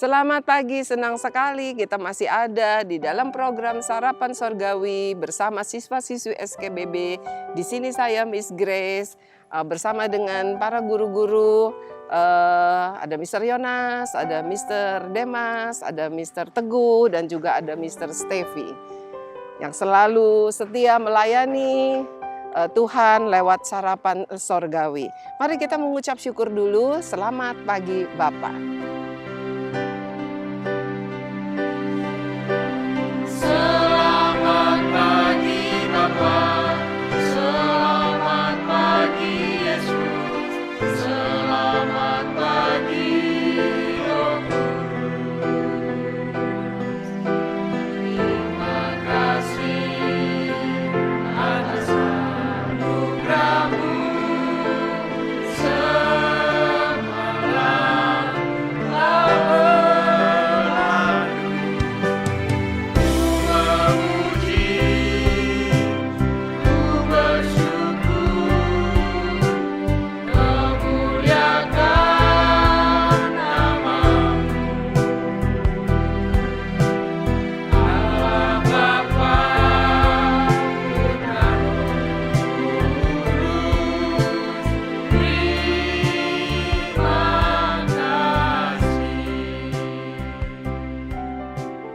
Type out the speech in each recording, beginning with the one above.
Selamat pagi, senang sekali kita masih ada di dalam program Sarapan Sorgawi bersama siswa-siswi SKBB. Di sini saya Miss Grace bersama dengan para guru-guru. Ada Mr. Yonas, ada Mr. Demas, ada Mr. Teguh, dan juga ada Mr. Stevi yang selalu setia melayani Tuhan lewat Sarapan Sorgawi. Mari kita mengucap syukur dulu. Selamat pagi Bapak. Selamat pagi Bapa, selamat pagi Yesus, selamat pagi Roh Kudus. Terima kasih atas anugerah-Mu semalam telah berlalu.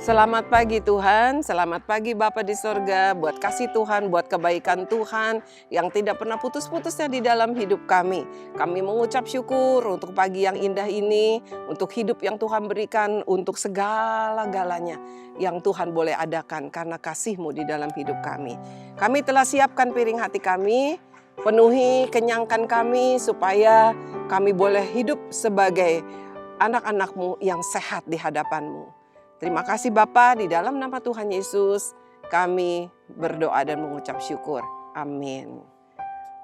Selamat pagi Tuhan, selamat pagi Bapa di sorga, buat kasih Tuhan, buat kebaikan Tuhan yang tidak pernah putus-putusnya di dalam hidup kami. Kami mengucap syukur untuk pagi yang indah ini, untuk hidup yang Tuhan berikan, untuk segala-galanya yang Tuhan boleh adakan karena kasih-Mu di dalam hidup kami. Kami telah siapkan piring hati kami, penuhi, kenyangkan kami supaya kami boleh hidup sebagai anak-anak-Mu yang sehat di hadapan-Mu. Terima kasih Bapa, di dalam nama Tuhan Yesus kami berdoa dan mengucap syukur. Amin.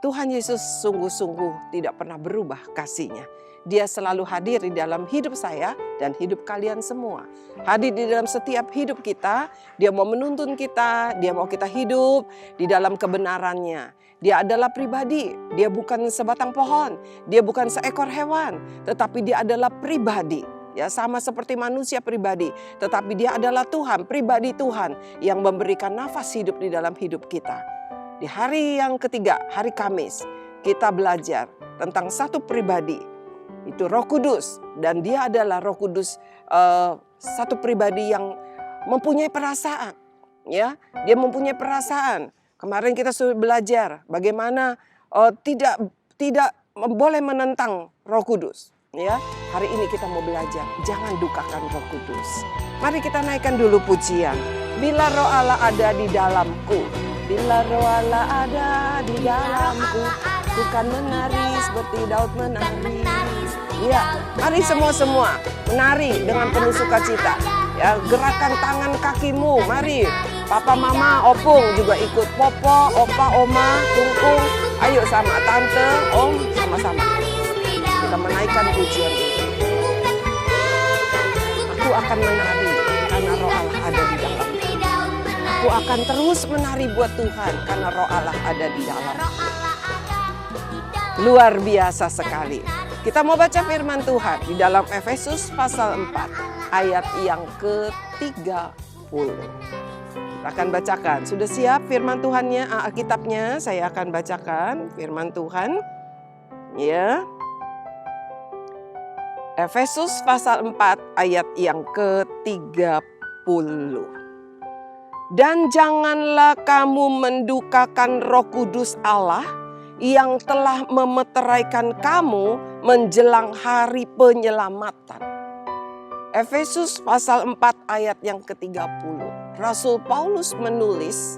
Tuhan Yesus sungguh-sungguh tidak pernah berubah kasih-Nya. Dia selalu hadir di dalam hidup saya dan hidup kalian semua. Hadir di dalam setiap hidup kita. Dia mau menuntun kita, Dia mau kita hidup di dalam kebenarannya. Dia adalah pribadi, Dia bukan sebatang pohon, Dia bukan seekor hewan, tetapi Dia adalah pribadi. Ya, sama seperti manusia pribadi, tetapi Dia adalah Tuhan, pribadi Tuhan yang memberikan nafas hidup di dalam hidup kita. Di hari yang ketiga, hari Kamis, kita belajar tentang satu pribadi, itu Roh Kudus, dan Dia adalah Roh Kudus, satu pribadi yang mempunyai perasaan. Ya, Dia mempunyai perasaan. Kemarin kita sudah belajar bagaimana tidak boleh menentang Roh Kudus. Ya, hari ini kita mau belajar, jangan dukakan Roh Kudus. Mari kita naikkan dulu pujian. Bila Roh Allah ada di dalamku, bila Roh Allah ada di dalamku, bukan menari seperti Daud menari. Ya, mari semua menari dengan penuh sukacita. Ya, gerakan tangan kakimu, mari. Papa, mama, opung juga ikut. Popo, opa, oma, kungkung. Ayo sama tante, om, sama-sama. Kita menaikkan pujian ini. Aku akan menari karena Roh Allah ada di dalamku. Aku akan terus menari buat Tuhan karena Roh Allah ada di dalamku. Luar biasa sekali. Kita mau baca firman Tuhan di dalam Efesus pasal 4 ayat yang ke-30. Kita akan bacakan. Sudah siap firman Tuhannya, Alkitabnya? Saya akan bacakan firman Tuhan. Ya. Efesus pasal 4 ayat yang ke-30. Dan janganlah kamu mendukakan Roh Kudus Allah yang telah memeteraikan kamu menjelang hari penyelamatan. Efesus pasal 4 ayat yang ke-30. Rasul Paulus menulis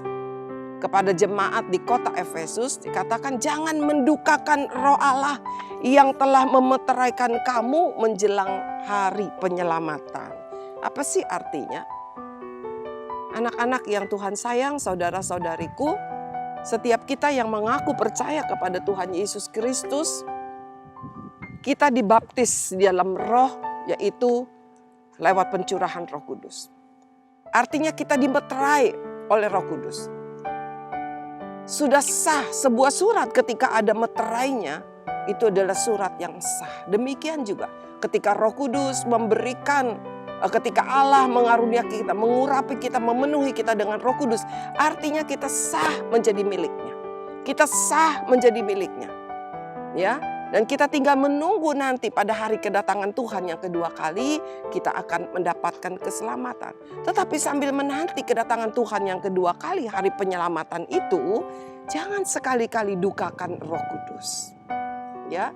kepada jemaat di kota Efesus, dikatakan jangan mendukakan Roh Allah yang telah memeteraikan kamu menjelang hari penyelamatan. Apa sih artinya? Anak-anak yang Tuhan sayang, saudara-saudariku, setiap kita yang mengaku percaya kepada Tuhan Yesus Kristus, kita dibaptis di dalam Roh, yaitu lewat pencurahan Roh Kudus. Artinya kita dimeterai oleh Roh Kudus. Sudah sah sebuah surat ketika ada meterainya, itu adalah surat yang sah. Demikian juga ketika Roh Kudus memberikan Ketika Allah mengaruniakan kita, mengurapi kita, memenuhi kita dengan Roh Kudus, artinya kita sah menjadi miliknya. Kita sah menjadi miliknya. Ya, dan kita tinggal menunggu nanti pada hari kedatangan Tuhan yang kedua kali, kita akan mendapatkan keselamatan. Tetapi sambil menanti kedatangan Tuhan yang kedua kali, hari penyelamatan itu, jangan sekali-kali dukakan Roh Kudus. Ya.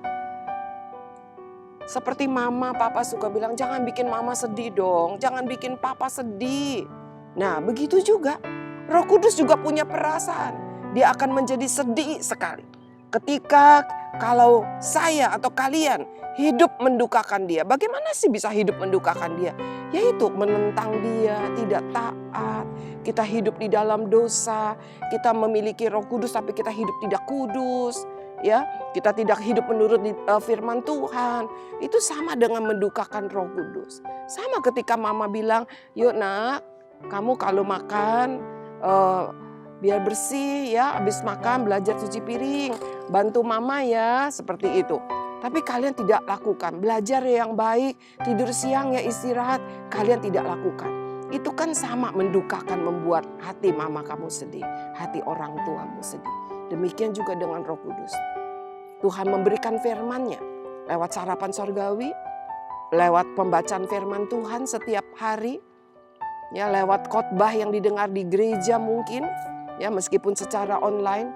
Seperti mama, papa suka bilang, jangan bikin mama sedih dong, jangan bikin papa sedih. Nah, begitu juga, Roh Kudus juga punya perasaan. Dia akan menjadi sedih sekali. Ketika kalau saya atau kalian hidup mendukakan dia. Bagaimana sih bisa hidup mendukakan dia? Yaitu menentang dia, tidak taat. Kita hidup di dalam dosa, kita memiliki Roh Kudus tapi kita hidup tidak kudus. Ya, kita tidak hidup menurut firman Tuhan. Itu sama dengan mendukakan Roh Kudus. Sama ketika mama bilang, yuk nak, kamu kalau makan biar bersih ya, habis makan belajar cuci piring, bantu mama ya, seperti itu. Tapi kalian tidak lakukan, belajar yang baik, tidur siang ya istirahat, kalian tidak lakukan. Itu kan sama mendukakan, membuat hati mama kamu sedih, hati orang tuamu sedih. Demikian juga dengan Roh Kudus. Tuhan memberikan firman-Nya lewat sarapan sorgawi, lewat pembacaan firman Tuhan setiap hari, ya lewat khotbah yang didengar di gereja mungkin, ya meskipun secara online,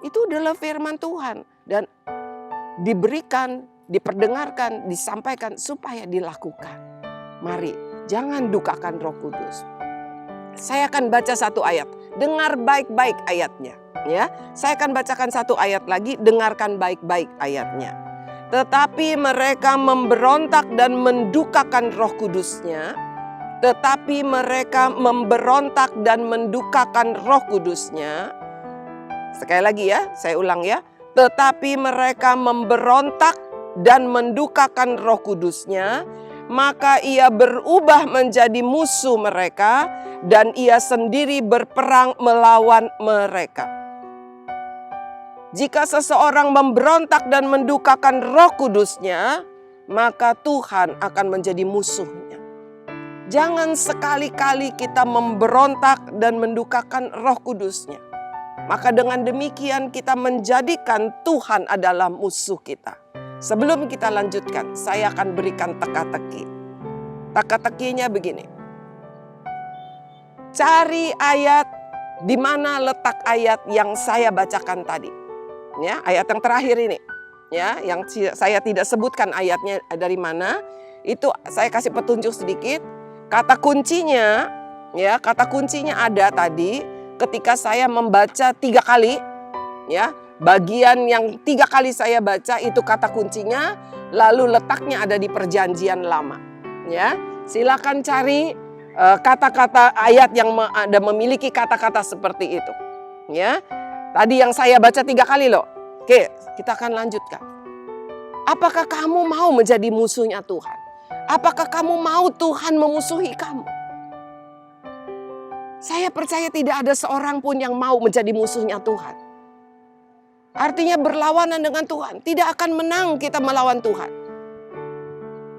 itu adalah firman Tuhan dan diberikan, diperdengarkan, disampaikan supaya dilakukan. Mari, jangan dukakan Roh Kudus. Saya akan baca satu ayat, dengar baik-baik ayatnya. Ya, saya akan bacakan satu ayat lagi, dengarkan baik-baik ayatnya. Tetapi mereka memberontak dan mendukakan Roh Kudusnya. Tetapi mereka memberontak dan mendukakan Roh Kudusnya. Sekali lagi ya, saya ulang ya. Tetapi mereka memberontak dan mendukakan Roh Kudusnya, maka ia berubah menjadi musuh mereka dan ia sendiri berperang melawan mereka. Jika seseorang memberontak dan mendukakan Roh Kudusnya, maka Tuhan akan menjadi musuhnya. Jangan sekali-kali kita memberontak dan mendukakan Roh Kudusnya. Maka dengan demikian kita menjadikan Tuhan adalah musuh kita. Sebelum kita lanjutkan, saya akan berikan teka-teki. Teka-tekinya begini. Cari ayat di mana letak ayat yang saya bacakan tadi. Ya, ayat yang terakhir ini, ya, yang saya tidak sebutkan ayatnya dari mana, itu saya kasih petunjuk sedikit. Kata kuncinya, ya, kata kuncinya ada tadi ketika saya membaca 3 kali, ya, bagian yang 3 kali saya baca itu kata kuncinya, lalu letaknya ada di Perjanjian Lama, ya. Silakan cari kata-kata ayat yang ada memiliki kata-kata seperti itu, ya. Tadi yang saya baca 3 kali loh. Oke, kita akan lanjutkan. Apakah kamu mau menjadi musuhnya Tuhan? Apakah kamu mau Tuhan memusuhi kamu? Saya percaya tidak ada seorang pun yang mau menjadi musuhnya Tuhan. Artinya berlawanan dengan Tuhan. Tidak akan menang kita melawan Tuhan.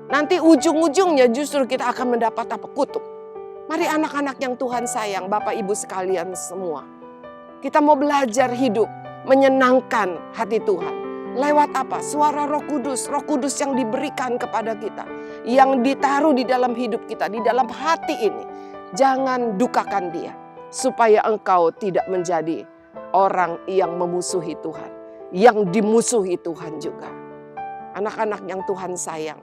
Nanti ujung-ujungnya justru kita akan mendapat apa? Kutuk. Mari anak-anak yang Tuhan sayang, Bapak Ibu sekalian semua. Kita mau belajar hidup menyenangkan hati Tuhan. Lewat apa? Suara Roh Kudus yang diberikan kepada kita. Yang ditaruh di dalam hidup kita, di dalam hati ini. Jangan dukakan dia. Supaya engkau tidak menjadi orang yang memusuhi Tuhan. Yang dimusuhi Tuhan juga. Anak-anak yang Tuhan sayang.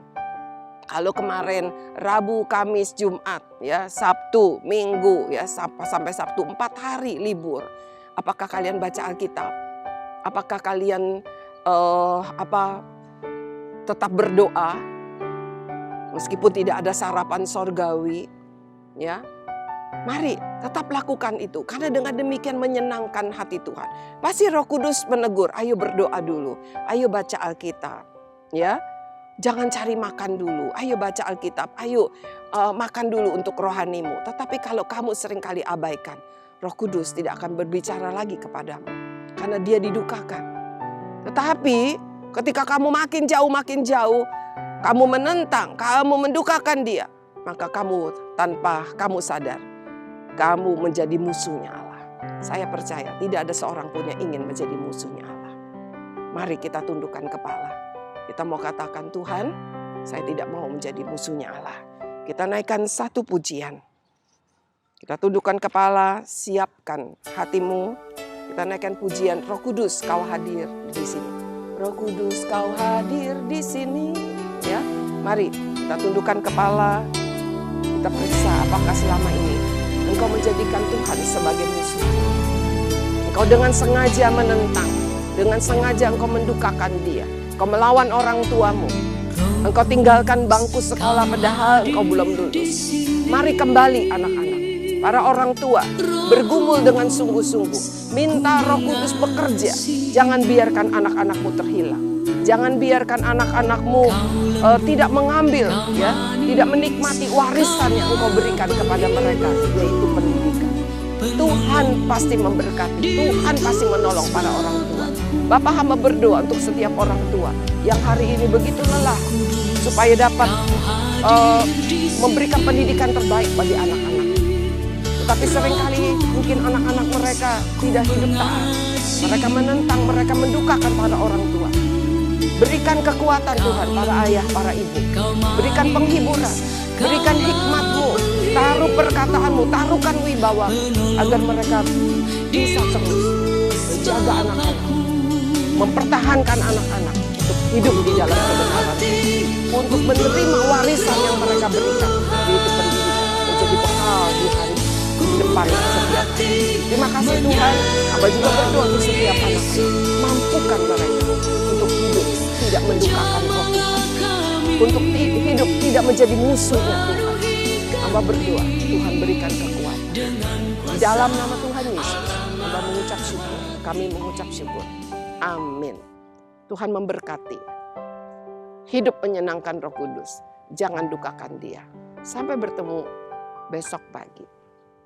Kalau kemarin Rabu, Kamis, Jumat, ya Sabtu, Minggu, ya sampai Sabtu 4 hari libur. Apakah kalian baca Alkitab? Apakah kalian tetap berdoa meskipun tidak ada sarapan sorgawi? Ya, mari tetap lakukan itu karena dengan demikian menyenangkan hati Tuhan. Pasti Roh Kudus menegur, ayo berdoa dulu, ayo baca Alkitab, ya. Jangan cari makan dulu, ayo baca Alkitab, ayo makan dulu untuk rohanimu. Tetapi kalau kamu seringkali abaikan, Roh Kudus tidak akan berbicara lagi kepadamu karena dia didukakan. Tetapi ketika kamu makin jauh, kamu menentang, kamu mendukakan dia, maka tanpa kamu sadar, kamu menjadi musuhnya Allah. Saya percaya tidak ada seorang pun yang ingin menjadi musuhnya Allah. Mari kita tundukkan kepala. Kita mau katakan, Tuhan, saya tidak mau menjadi musuhnya Allah. Kita naikkan satu pujian. Kita tundukkan kepala, siapkan hatimu. Kita naikkan pujian, Roh Kudus, Kau hadir di sini. Roh Kudus, Kau hadir di sini. Ya, mari kita tundukkan kepala. Kita periksa apakah selama ini engkau menjadikan Tuhan sebagai musuh. Engkau dengan sengaja menentang, dengan sengaja engkau mendukakan Dia. Engkau melawan orang tuamu. Engkau tinggalkan bangku sekolah padahal engkau belum lulus. Mari kembali anak-anak. Para orang tua bergumul dengan sungguh-sungguh. Minta Roh Kudus bekerja. Jangan biarkan anak-anakmu terhilang. Jangan biarkan anak-anakmu tidak mengambil, ya, tidak menikmati warisan yang engkau berikan kepada mereka, yaitu pendidikan. Tuhan pasti memberkati, Tuhan pasti menolong para orang tua. Bapak hamba berdoa untuk setiap orang tua yang hari ini begitu lelah, supaya dapat memberikan pendidikan terbaik bagi anak-anak. Tetapi seringkali mungkin anak-anak mereka tidak hidup taat. Mereka menentang, mereka mendukakan para orang tua. Berikan kekuatan Tuhan para ayah, para ibu. Berikan penghiburan, berikan hikmat-Mu. Taruh perkataanmu, taruhkan wibawa agar mereka bisa terus menjaga anak-anak, mempertahankan anak-anak untuk hidup di dalam kebenaran, untuk menerima warisan yang mereka berikan, yaitu pendidikan, menjadi bekal di hari depan setiap hari. Terima kasih Tuhan. Hamba juga berdoa untuk setiap anak, mampukan mereka untuk hidup tidak mendukakan Roh Tuhan, untuk hidup tidak menjadi musuhnya Tuhan. Hamba berdoa, Tuhan berikan kekuatan. Di dalam nama Tuhan Yesus, hamba mengucap syukur. Kami mengucap syukur. Amin. Tuhan memberkati. Hidup menyenangkan Roh Kudus. Jangan dukakan Dia. Sampai bertemu besok pagi.